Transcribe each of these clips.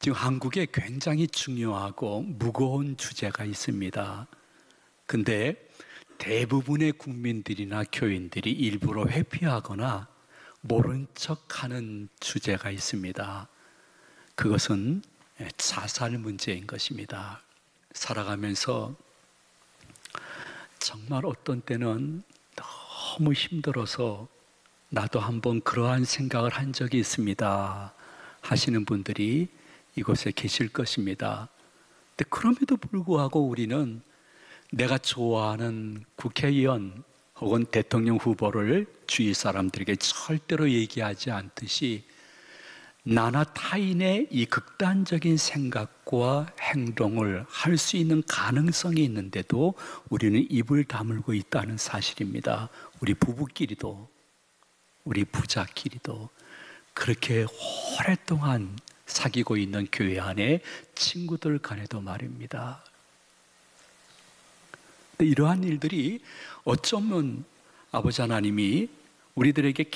지금 한국에 굉장히 중요하고 무거운 주제가 있습니다. 근데 대부분의 국민들이나 교인들이 일부러 회피하거나 모른 척하는 주제가 있습니다. 그것은 자살 문제인 것입니다. 살아가면서 정말 어떤 때는 너무 힘들어서 나도 한번 그러한 생각을 한 적이 있습니다 하시는 분들이 이곳에 계실 것입니다. 근데 그럼에도 불구하고 우리는 내가 좋아하는 국회의원 혹은 대통령 후보를 주위 사람들에게 절대로 얘기하지 않듯이 나나 타인의 이 극단적인 생각과 행동을 할 수 있는 가능성이 있는데도 우리는 입을 다물고 있다는 사실입니다. 우리 부부끼리도 우리 부자끼리도 그렇게 오랫동안 사귀고 있는 교회 안에 친구들 간에도 말입니다. 이러한 일들이 어쩌면 아버지 하나님이 우리들에게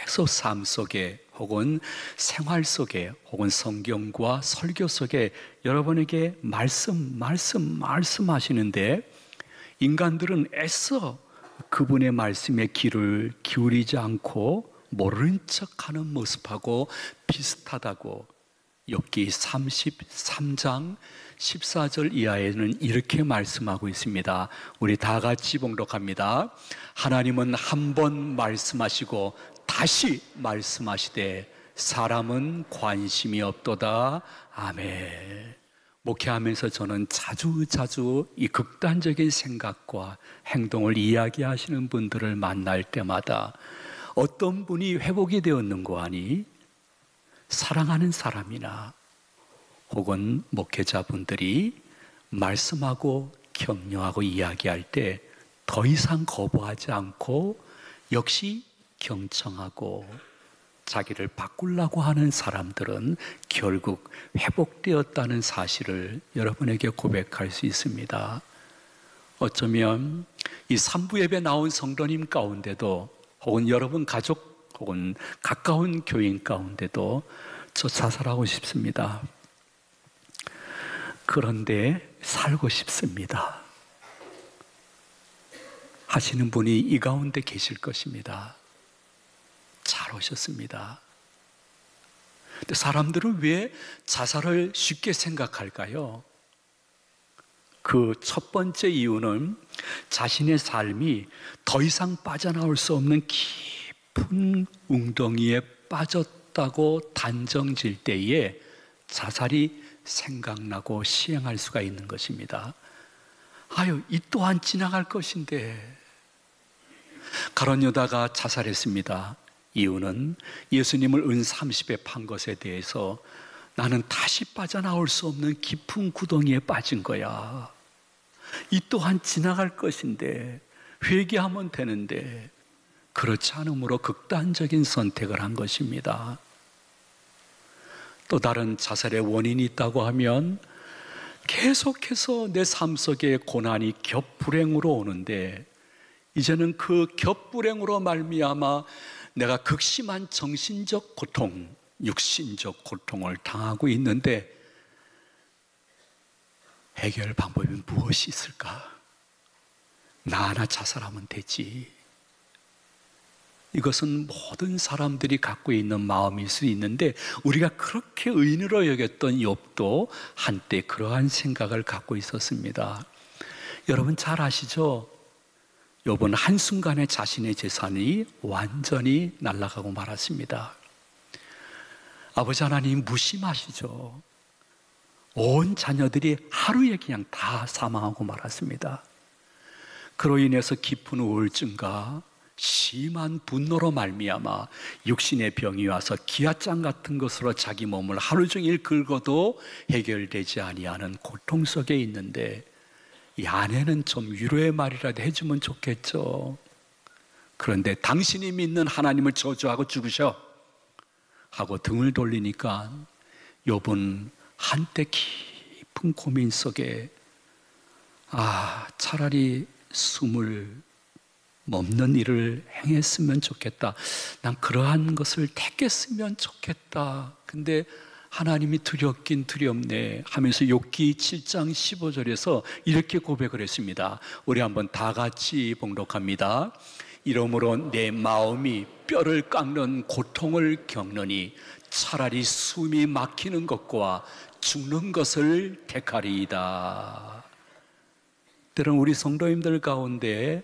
계속 삶 속에 혹은 생활 속에 혹은 성경과 설교 속에 여러분에게 말씀하시는데 인간들은 애써 그분의 말씀에 귀를 기울이지 않고 모른 척하는 모습하고 비슷하다고 욥기 33장 14절 이하에는 이렇게 말씀하고 있습니다. 우리 다 같이 봉독합니다. 하나님은 한 번 말씀하시고 다시 말씀하시되 사람은 관심이 없도다. 아멘. 목회하면서 저는 자주 이 극단적인 생각과 행동을 이야기하시는 분들을 만날 때마다 어떤 분이 회복이 되었는고 하니 사랑하는 사람이나 혹은 목회자분들이 말씀하고 격려하고 이야기할 때 더 이상 거부하지 않고 역시 경청하고 자기를 바꾸려고 하는 사람들은 결국 회복되었다는 사실을 여러분에게 고백할 수 있습니다. 어쩌면 이 3부 예배 나온 성도님 가운데도 혹은 여러분 가족 혹은 가까운 교인 가운데도 저 자살하고 싶습니다. 그런데 살고 싶습니다 하시는 분이 이 가운데 계실 것입니다. 잘 오셨습니다. 근데 사람들은 왜 자살을 쉽게 생각할까요? 그 첫 번째 이유는 자신의 삶이 더 이상 빠져나올 수 없는 깊은 웅덩이에 빠졌다고 단정질 때에 자살이 생각나고 시행할 수가 있는 것입니다. 아유, 이 또한 지나갈 것인데. 가룟 유다가 자살했습니다. 이유는 예수님을 은 30에 판 것에 대해서 나는 다시 빠져나올 수 없는 깊은 구덩이에 빠진 거야. 이 또한 지나갈 것인데 회개하면 되는데 그렇지 않으므로 극단적인 선택을 한 것입니다. 또 다른 자살의 원인이 있다고 하면 계속해서 내 삶 속에 고난이 겹불행으로 오는데 이제는 그 겹불행으로 말미암아 내가 극심한 정신적 고통, 육신적 고통을 당하고 있는데 해결 방법이 무엇이 있을까? 나 하나 자살하면 되지. 이것은 모든 사람들이 갖고 있는 마음일 수 있는데 우리가 그렇게 의인으로 여겼던 욥도 한때 그러한 생각을 갖고 있었습니다. 여러분 잘 아시죠? 욥은 한순간에 자신의 재산이 완전히 날아가고 말았습니다. 아버지 하나님 무심하시죠? 온 자녀들이 하루에 그냥 다 사망하고 말았습니다. 그로 인해서 깊은 우울증과 심한 분노로 말미암아 육신의 병이 와서 기아장 같은 것으로 자기 몸을 하루 종일 긁어도 해결되지 아니하는 고통 속에 있는데 이 아내는 좀 위로의 말이라도 해주면 좋겠죠. 그런데 당신이 믿는 하나님을 저주하고 죽으셔 하고 등을 돌리니까 욥은 한때 깊은 고민 속에 차라리 숨을 멈는 일을 행했으면 좋겠다. 난 그러한 것을 택했으면 좋겠다. 근데 하나님이 두렵긴 두렵네 하면서 욥기 7장 15절에서 이렇게 고백을 했습니다. 우리 한번 다 같이 봉독합니다. 이러므로 내 마음이 뼈를 깎는 고통을 겪느니 차라리 숨이 막히는 것과 죽는 것을 택하리이다. 때론 우리 성도님들 가운데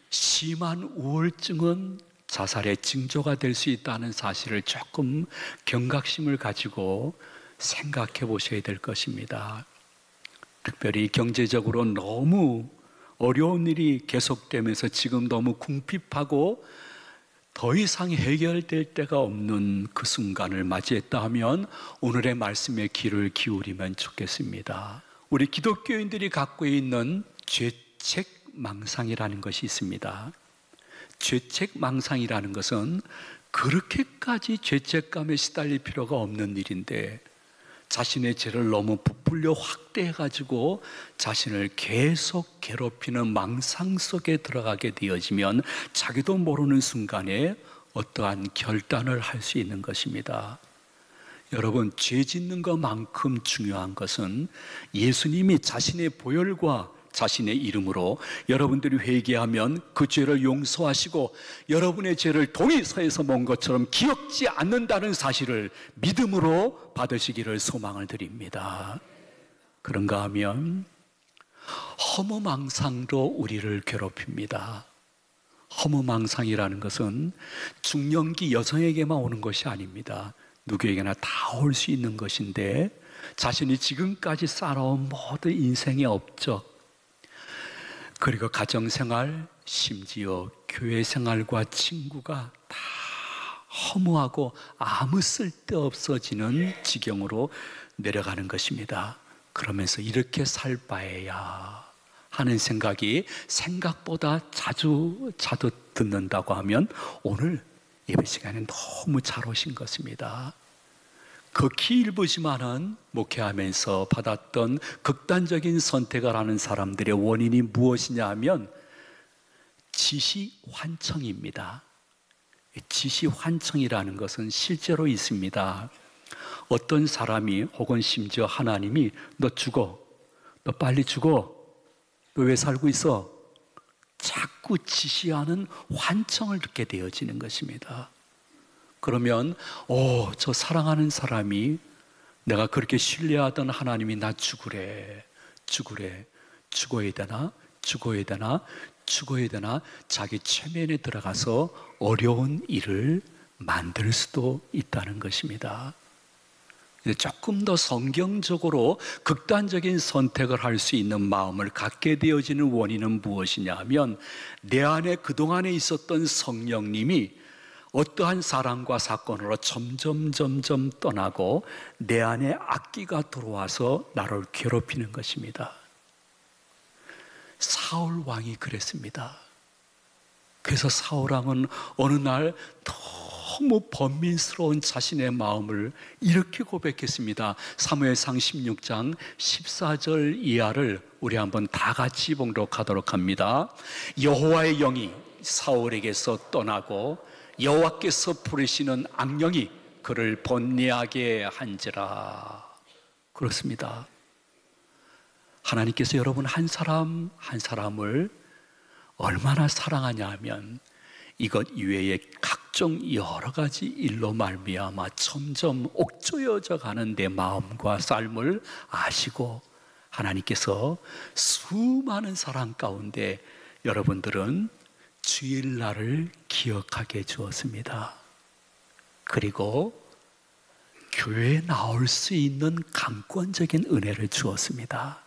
심한 우울증은 자살의 징조가 될 수 있다는 사실을 조금 경각심을 가지고 생각해 보셔야 될 것입니다. 특별히 경제적으로 너무 어려운 일이 계속되면서 지금 너무 궁핍하고 더 이상 해결될 데가 없는 그 순간을 맞이했다 하면 오늘의 말씀에 귀를 기울이면 좋겠습니다. 우리 기독교인들이 갖고 있는 죄책망상이라는 것이 있습니다. 죄책망상이라는 것은 그렇게까지 죄책감에 시달릴 필요가 없는 일인데 자신의 죄를 너무 부풀려 확대해가지고 자신을 계속 괴롭히는 망상 속에 들어가게 되어지면 자기도 모르는 순간에 어떠한 결단을 할 수 있는 것입니다. 여러분, 죄 짓는 것만큼 중요한 것은 예수님이 자신의 보혈과 자신의 이름으로 여러분들이 회개하면 그 죄를 용서하시고 여러분의 죄를 동의서에서 본 것처럼 기억지 않는다는 사실을 믿음으로 받으시기를 소망을 드립니다. 그런가 하면 허무망상도 우리를 괴롭힙니다. 허무망상이라는 것은 중년기 여성에게만 오는 것이 아닙니다. 누구에게나 다 올 수 있는 것인데 자신이 지금까지 쌓아온 모든 인생의 업적 그리고 가정생활, 심지어 교회생활과 친구가 다 허무하고 아무 쓸데없어지는 지경으로 내려가는 것입니다. 그러면서 이렇게 살 바에야 하는 생각이 생각보다 자주 듣는다고 하면 오늘 예배 시간에 너무 잘 오신 것입니다. 극히 일부지만은 목회하면서 받았던 극단적인 선택을 하는 사람들의 원인이 무엇이냐 하면 지시환청입니다. 지시환청이라는 것은 실제로 있습니다. 어떤 사람이 혹은 심지어 하나님이 너 죽어, 너 빨리 죽어, 너 왜 살고 있어? 자꾸 지시하는 환청을 듣게 되어지는 것입니다. 그러면 저 사랑하는 사람이 내가 그렇게 신뢰하던 하나님이 나 죽으래 죽어야 되나 자기 최면에 들어가서 어려운 일을 만들 수도 있다는 것입니다. 조금 더 성경적으로 극단적인 선택을 할 수 있는 마음을 갖게 되어지는 원인은 무엇이냐 하면 내 안에 그동안에 있었던 성령님이 어떠한 사람과 사건으로 점점 떠나고 내 안에 악기가 들어와서 나를 괴롭히는 것입니다. 사울 왕이 그랬습니다. 그래서 사울 왕은 어느 날 너무 번민스러운 자신의 마음을 이렇게 고백했습니다. 사무엘상 16장 14절 이하를 우리 한번 다 같이 봉독하도록 합니다. 여호와의 영이 사울에게서 떠나고 여호와께서 부르시는 악령이 그를 번뇌하게 한지라. 그렇습니다. 하나님께서 여러분 한 사람 한 사람을 얼마나 사랑하냐 하면 이것 이외에 각종 여러 가지 일로 말미암아 점점 옥조여져 가는 내 마음과 삶을 아시고 하나님께서 수많은 사람 가운데 여러분들은 주일날을 기억하게 해 주었습니다. 그리고 교회에 나올 수 있는 강권적인 은혜를 주었습니다.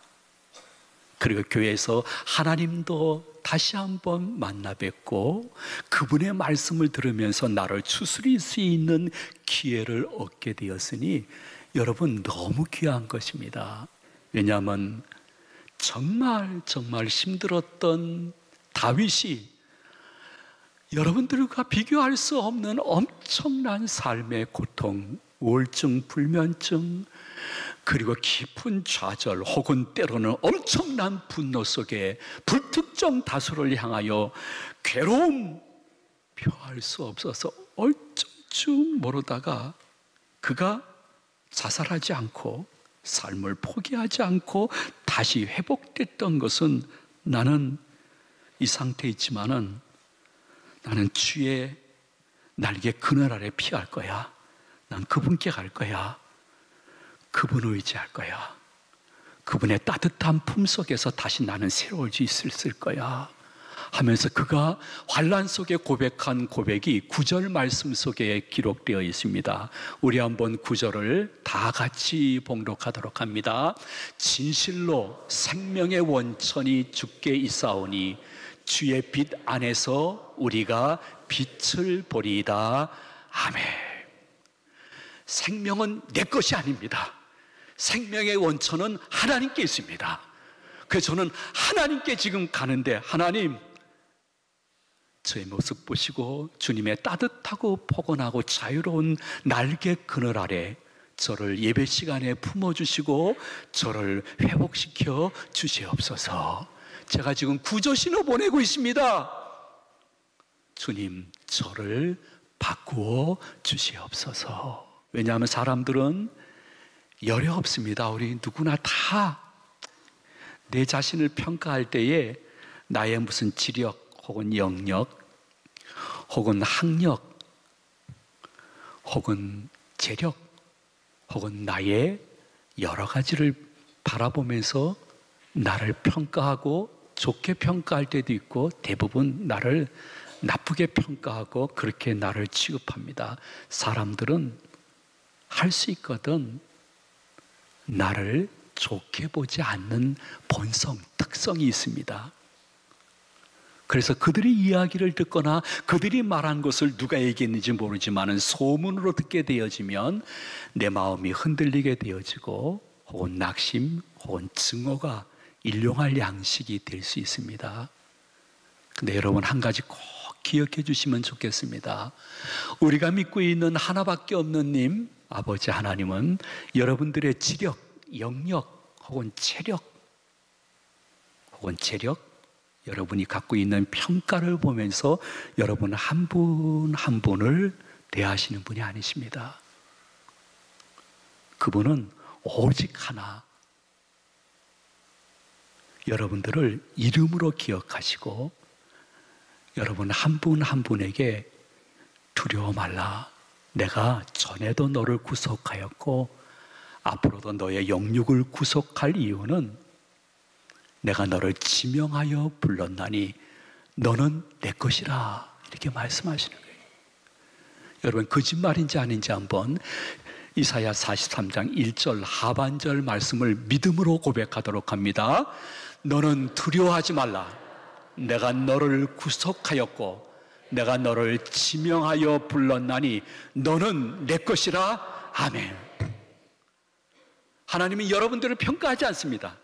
그리고 교회에서 하나님도 다시 한번 만나 뵙고 그분의 말씀을 들으면서 나를 추스릴 수 있는 기회를 얻게 되었으니 여러분 너무 귀한 것입니다. 왜냐하면 정말 힘들었던 다윗이 여러분들과 비교할 수 없는 엄청난 삶의 고통, 우울증, 불면증, 그리고 깊은 좌절 혹은 때로는 엄청난 분노 속에 불특정 다수를 향하여 괴로움 표할 수 없어서 어쩔 줄 모르다가 그가 자살하지 않고 삶을 포기하지 않고 다시 회복됐던 것은 나는 이 상태에 있지만은 나는 주의 날개 그늘 아래 피할 거야. 난 그분께 갈 거야. 그분을 의지할 거야. 그분의 따뜻한 품 속에서 다시 나는 새로울 수 있을 거야 하면서 그가 환난 속에 고백한 고백이 9절 말씀 속에 기록되어 있습니다. 우리 한번 9절을 다 같이 봉독하도록 합니다. 진실로 생명의 원천이 주께 있사오니 주의 빛 안에서 우리가 빛을 보리이다. 아멘. 생명은 내 것이 아닙니다. 생명의 원천은 하나님께 있습니다. 그래서 저는 하나님께 지금 가는데, 하나님, 저의 모습 보시고 주님의 따뜻하고 포근하고 자유로운 날개 그늘 아래 저를 예배 시간에 품어주시고 저를 회복시켜 주시옵소서. 제가 지금 구조 신호 보내고 있습니다. 주님, 저를 바꾸어 주시옵소서. 왜냐하면 사람들은 열이 없습니다. 우리 누구나 다 내 자신을 평가할 때에 나의 무슨 지력 혹은 영역 혹은 학력 혹은 재력 혹은 나의 여러 가지를 바라보면서 나를 평가하고 좋게 평가할 때도 있고 대부분 나를 나쁘게 평가하고 그렇게 나를 취급합니다. 사람들은 할 수 있거든 나를 좋게 보지 않는 본성, 특성이 있습니다. 그래서 그들의 이야기를 듣거나 그들이 말한 것을 누가 얘기했는지 모르지만 소문으로 듣게 되어지면 내 마음이 흔들리게 되어지고 혹은 낙심 혹은 증오가 일용할 양식이 될 수 있습니다. 근데 여러분 한 가지 꼭 기억해 주시면 좋겠습니다. 우리가 믿고 있는 하나밖에 없는 님, 아버지 하나님은 여러분들의 지력, 영역 혹은 체력 혹은 재력, 여러분이 갖고 있는 평가를 보면서 여러분 한 분 한 분을 대하시는 분이 아니십니다. 그분은 오직 하나, 여러분들을 이름으로 기억하시고 여러분 한 분 한 분에게 두려워 말라. 내가 전에도 너를 구속하였고 앞으로도 너의 영육을 구속할 이유는 내가 너를 지명하여 불렀나니 너는 내 것이라. 이렇게 말씀하시는 거예요. 여러분 거짓말인지 아닌지 한번 이사야 43장 1절 하반절 말씀을 믿음으로 고백하도록 합니다. 너는 두려워하지 말라. 내가 너를 구속하였고 내가 너를 지명하여 불렀나니 너는 내 것이라. 아멘. 하나님은 여러분들을 평가하지 않습니다.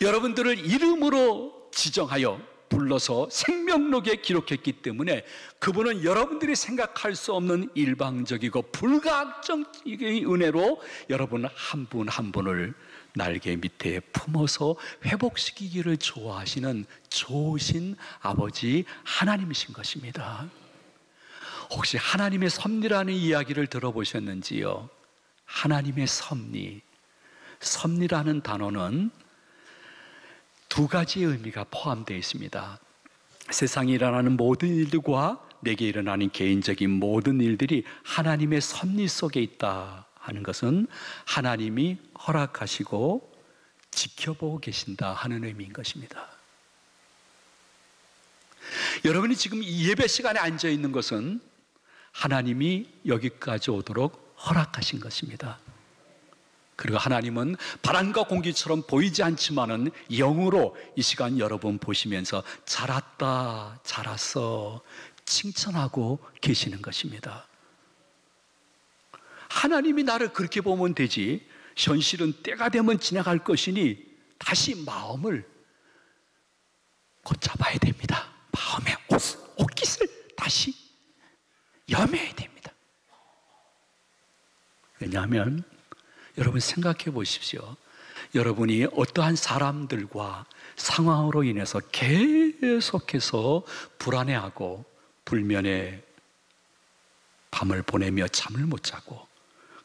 여러분들을 이름으로 지정하여 불러서 생명록에 기록했기 때문에 그분은 여러분들이 생각할 수 없는 일방적이고 불가항적인 은혜로 여러분 한 분 한 분을 날개 밑에 품어서 회복시키기를 좋아하시는 좋으신 아버지 하나님이신 것입니다. 혹시 하나님의 섭리라는 이야기를 들어보셨는지요? 하나님의 섭리, 섭리라는 단어는 두 가지의 의미가 포함되어 있습니다. 세상에 일어나는 모든 일들과 내게 일어나는 개인적인 모든 일들이 하나님의 섭리 속에 있다 하는 것은 하나님이 허락하시고 지켜보고 계신다 하는 의미인 것입니다. 여러분이 지금 이 예배 시간에 앉아 있는 것은 하나님이 여기까지 오도록 허락하신 것입니다. 그리고 하나님은 바람과 공기처럼 보이지 않지만은 영으로 이 시간 여러분 보시면서 잘했다, 잘했어 칭찬하고 계시는 것입니다. 하나님이 나를 그렇게 보면 되지, 현실은 때가 되면 지나갈 것이니 다시 마음을 곧잡아야 됩니다. 마음의 옷깃을 다시 염해야 됩니다. 왜냐하면 여러분 생각해 보십시오. 여러분이 어떠한 사람들과 상황으로 인해서 계속해서 불안해하고 불면에 밤을 보내며 잠을 못 자고,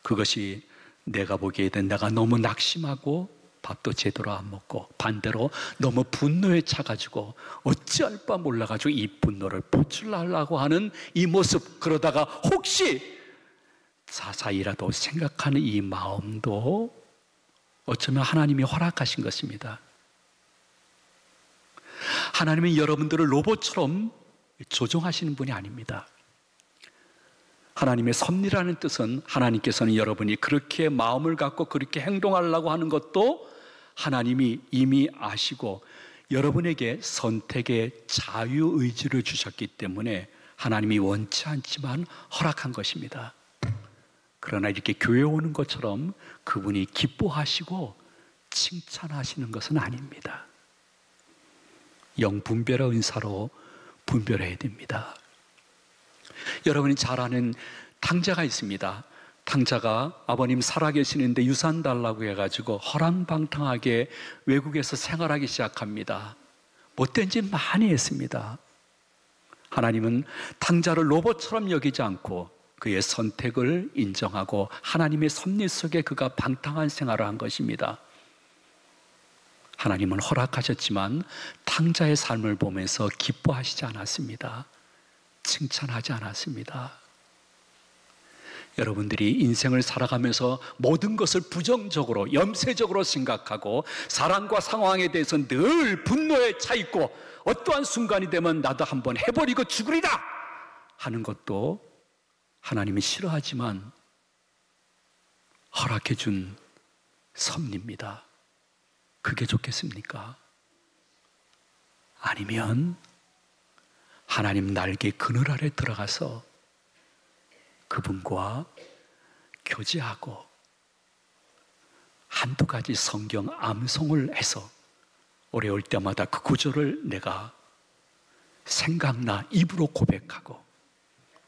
그것이 내가 보기에는 내가 너무 낙심하고 밥도 제대로 안 먹고, 반대로 너무 분노에 차가지고 어찌할 바 몰라가지고 이 분노를 표출하려고 하는 이 모습, 그러다가 혹시 자사이라도 생각하는 이 마음도 어쩌면 하나님이 허락하신 것입니다. 하나님은 여러분들을 로봇처럼 조종하시는 분이 아닙니다. 하나님의 섭리라는 뜻은 하나님께서는 여러분이 그렇게 마음을 갖고 그렇게 행동하려고 하는 것도 하나님이 이미 아시고 여러분에게 선택의 자유의지를 주셨기 때문에 하나님이 원치 않지만 허락한 것입니다. 그러나 이렇게 교회 오는 것처럼 그분이 기뻐하시고 칭찬하시는 것은 아닙니다. 영분별의 은사로 분별해야 됩니다. 여러분이 잘 아는 탕자가 있습니다. 탕자가 아버님 살아계시는데 유산 달라고 해가지고 허랑방탕하게 외국에서 생활하기 시작합니다. 못된 짓 많이 했습니다. 하나님은 탕자를 로봇처럼 여기지 않고 그의 선택을 인정하고 하나님의 섭리 속에 그가 방탕한 생활을 한 것입니다. 하나님은 허락하셨지만 탕자의 삶을 보면서 기뻐하시지 않았습니다. 칭찬하지 않았습니다. 여러분들이 인생을 살아가면서 모든 것을 부정적으로, 염세적으로 생각하고 사람과 상황에 대해서 늘 분노에 차 있고 어떠한 순간이 되면 나도 한번 해버리고 죽으리다 하는 것도 하나님이 싫어하지만 허락해 준 섭리입니다. 그게 좋겠습니까? 아니면 하나님 날개 그늘 아래 들어가서 그분과 교제하고 한두 가지 성경 암송을 해서 어려울 때마다 그 구절을 내가 생각나 입으로 고백하고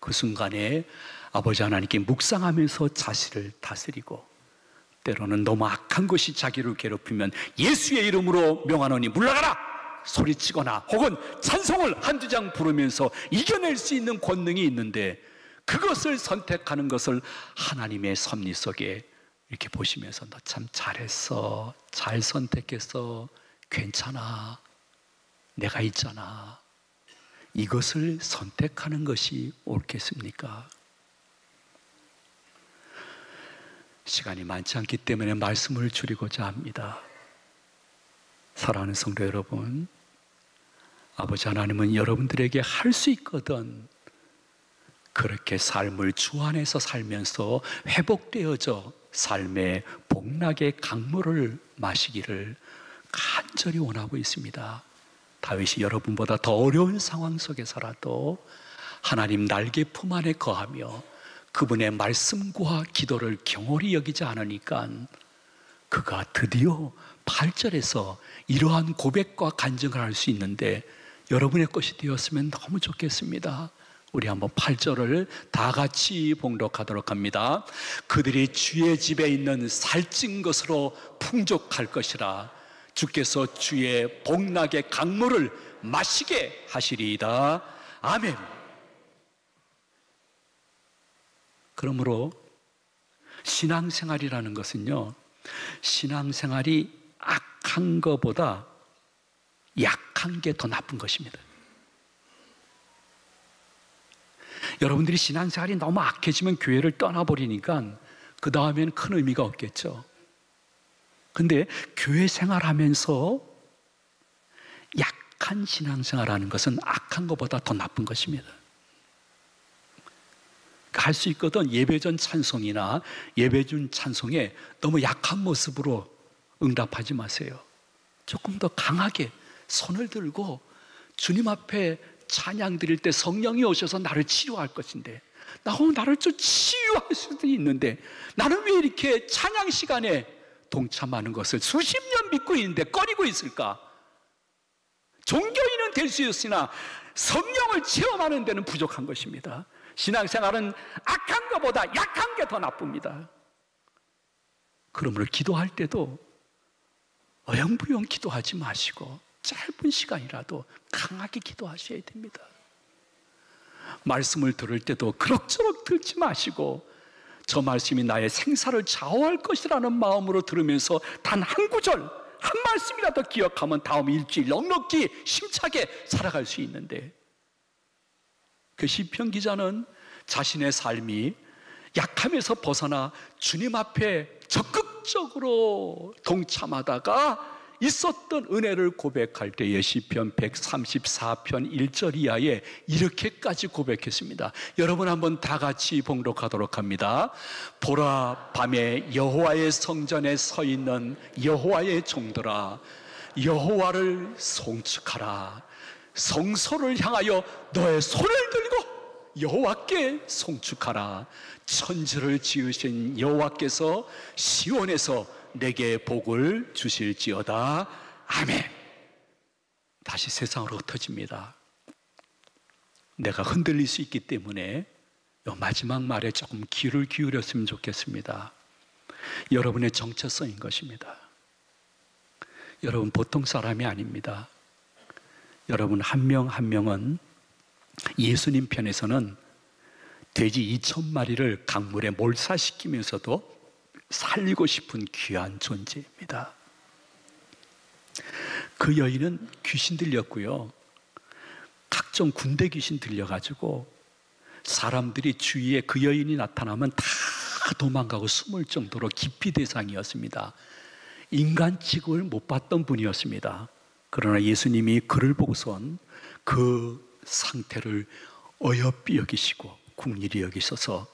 그 순간에 아버지 하나님께 묵상하면서 자신을 다스리고, 때로는 너무 악한 것이 자기를 괴롭히면 예수의 이름으로 명하노니 물러가라 소리치거나 혹은 찬송을 한두 장 부르면서 이겨낼 수 있는 권능이 있는데, 그것을 선택하는 것을 하나님의 섭리 속에 이렇게 보시면서 너 참 잘했어, 잘 선택했어, 괜찮아, 내가 있잖아, 이것을 선택하는 것이 옳겠습니까? 시간이 많지 않기 때문에 말씀을 줄이고자 합니다. 사랑하는 성도 여러분, 아버지 하나님은 여러분들에게 할 수 있거든 그렇게 삶을 주 안에서 살면서 회복되어져 삶의 복락의 강물을 마시기를 간절히 원하고 있습니다. 다윗이 여러분보다 더 어려운 상황 속에서라도 하나님 날개 품 안에 거하며 그분의 말씀과 기도를 경홀히 여기지 않으니까 그가 드디어 8절에서 이러한 고백과 간증을 할 수 있는데 여러분의 것이 되었으면 너무 좋겠습니다. 우리 한번 8절을 다 같이 봉독하도록 합니다. 그들이 주의 집에 있는 살찐 것으로 풍족할 것이라. 주께서 주의 복락의 강물을 마시게 하시리이다. 아멘. 그러므로 신앙생활이라는 것은요, 신앙생활이 악한 것보다 약한 게 더 나쁜 것입니다. 여러분들이 신앙생활이 너무 악해지면 교회를 떠나버리니까 그 다음에는 큰 의미가 없겠죠. 근데 교회 생활하면서 약한 신앙생활하는 것은 악한 것보다 더 나쁜 것입니다. 할 수 있거든 예배전 찬송이나 예배중 찬송에 너무 약한 모습으로 응답하지 마세요. 조금 더 강하게 손을 들고 주님 앞에 찬양 드릴 때 성령이 오셔서 나를 치유할 것인데, 나를 좀 치유할 수도 있는데 나는 왜 이렇게 찬양 시간에 동참하는 것을 수십 년 믿고 있는데 꺼리고 있을까? 종교인은 될 수 있으나 성령을 체험하는 데는 부족한 것입니다. 신앙생활은 악한 것보다 약한 게 더 나쁩니다. 그러므로 기도할 때도 어영부영 기도하지 마시고 짧은 시간이라도 강하게 기도하셔야 됩니다. 말씀을 들을 때도 그럭저럭 듣지 마시고 저 말씀이 나의 생사를 좌우할 것이라는 마음으로 들으면서 단 한 구절, 한 말씀이라도 기억하면 다음 일주일 넉넉히 심차게 살아갈 수 있는데, 그 시편 기자는 자신의 삶이 약함에서 벗어나 주님 앞에 적극적으로 동참하다가 있었던 은혜를 고백할 때에 시편 134편 1절 이하에 이렇게까지 고백했습니다. 여러분 한번 다 같이 봉독하도록 합니다. 보라, 밤에 여호와의 성전에 서 있는 여호와의 종들아, 여호와를 송축하라. 성소를 향하여 너의 손을 들고 여호와께 송축하라. 천지를 지으신 여호와께서 시온에서 내게 복을 주실지어다. 아멘. 다시 세상으로 흩어집니다. 내가 흔들릴 수 있기 때문에 마지막 말에 조금 귀를 기울였으면 좋겠습니다. 여러분의 정체성인 것입니다. 여러분 보통 사람이 아닙니다. 여러분 한 명 한 명은 예수님 편에서는 돼지 2,000마리를 강물에 몰사시키면서도 살리고 싶은 귀한 존재입니다. 그 여인은 귀신 들렸고요, 각종 군대 귀신 들려가지고 사람들이 주위에 그 여인이 나타나면 다 도망가고 숨을 정도로 기피 대상이었습니다. 인간 취급을 못 받던 분이었습니다. 그러나 예수님이 그를 보고선 그 상태를 어여삐 여기시고 긍휼히 여기셔서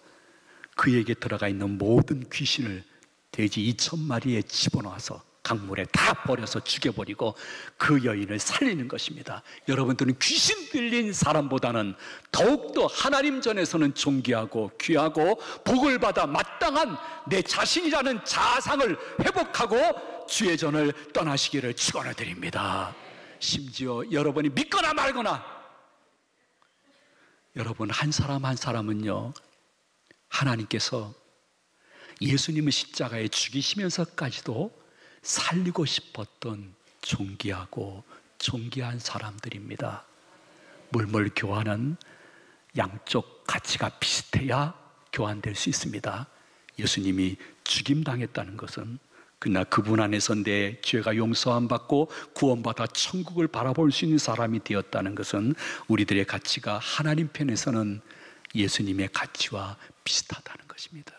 그에게 들어가 있는 모든 귀신을 돼지 2,000마리에 집어넣어서 강물에 다 버려서 죽여버리고 그 여인을 살리는 것입니다. 여러분들은 귀신 들린 사람보다는 더욱더 하나님 전에서는 존귀하고 귀하고 복을 받아 마땅한 내 자신이라는 자아상을 회복하고 주의 전을 떠나시기를 축원해드립니다. 심지어 여러분이 믿거나 말거나, 여러분 한 사람 한 사람은요, 하나님께서 예수님의 십자가에 죽이시면서까지도 살리고 싶었던 존귀하고 존귀한 사람들입니다. 물물 교환은 양쪽 가치가 비슷해야 교환될 수 있습니다. 예수님이 죽임당했다는 것은 그러나 그분 안에서 내 죄가 용서함 받고 구원받아 천국을 바라볼 수 있는 사람이 되었다는 것은 우리들의 가치가 하나님 편에서는 예수님의 가치와 비슷하다는 것입니다.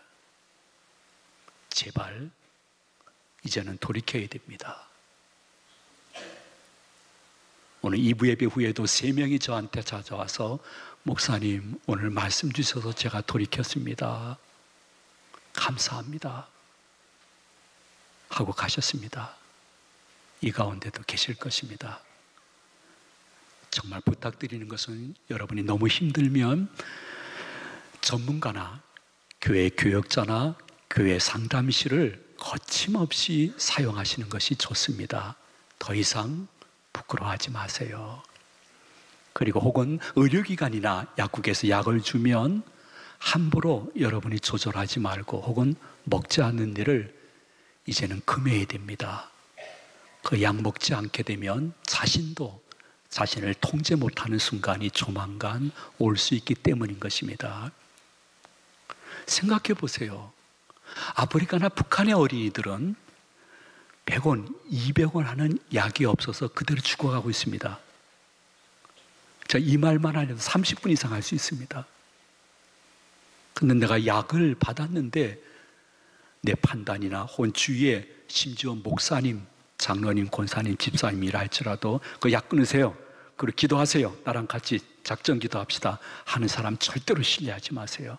제발 이제는 돌이켜야 됩니다. 오늘 2부 예배 후에도 3명이 저한테 찾아와서 목사님 오늘 말씀 주셔서 제가 돌이켰습니다, 감사합니다 하고 가셨습니다. 이 가운데도 계실 것입니다. 정말 부탁드리는 것은 여러분이 너무 힘들면 전문가나 교회 교역자나 교회 상담실을 거침없이 사용하시는 것이 좋습니다. 더 이상 부끄러워하지 마세요. 그리고 혹은 의료기관이나 약국에서 약을 주면 함부로 여러분이 조절하지 말고 혹은 먹지 않는 일을 이제는 금해야 됩니다. 그 약 먹지 않게 되면 자신도 자신을 통제 못하는 순간이 조만간 올 수 있기 때문인 것입니다. 생각해 보세요. 아프리카나 북한의 어린이들은 100원, 200원 하는 약이 없어서 그대로 죽어가고 있습니다. 자, 이 말만 하려도 30분 이상 할 수 있습니다. 근데 내가 약을 받았는데 내 판단이나 혹은 주위에 심지어 목사님, 장로님, 권사님, 집사님이라 할지라도 그 약 끊으세요, 그리고 기도하세요, 나랑 같이 작전 기도합시다 하는 사람 절대로 신뢰하지 마세요.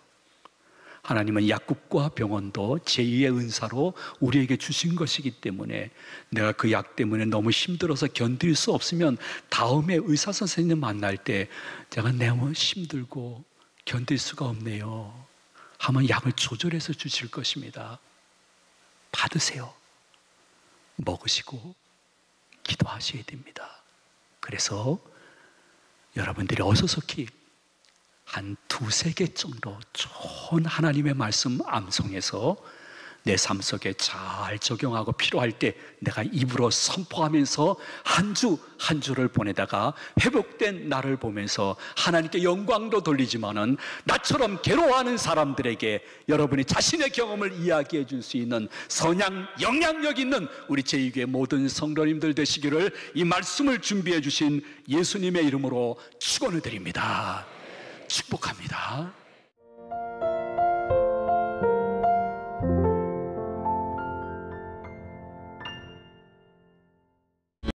하나님은 약국과 병원도 제2의 은사로 우리에게 주신 것이기 때문에 내가 그 약 때문에 너무 힘들어서 견딜 수 없으면 다음에 의사 선생님 만날 때 제가 너무 힘들고 견딜 수가 없네요 하면 약을 조절해서 주실 것입니다. 받으세요. 먹으시고 기도하셔야 됩니다. 그래서 여러분들이 어서속히 한 2-3개 정도 좋은 하나님의 말씀 암송해서 내 삶 속에 잘 적용하고 필요할 때 내가 입으로 선포하면서 한 주 한 주를 보내다가 회복된 나를 보면서 하나님께 영광도 돌리지만은 나처럼 괴로워하는 사람들에게 여러분이 자신의 경험을 이야기해 줄 수 있는 선양 영향력 있는 우리 제2교회 모든 성도님들 되시기를 이 말씀을 준비해 주신 예수님의 이름으로 축원을 드립니다. 축복합니다.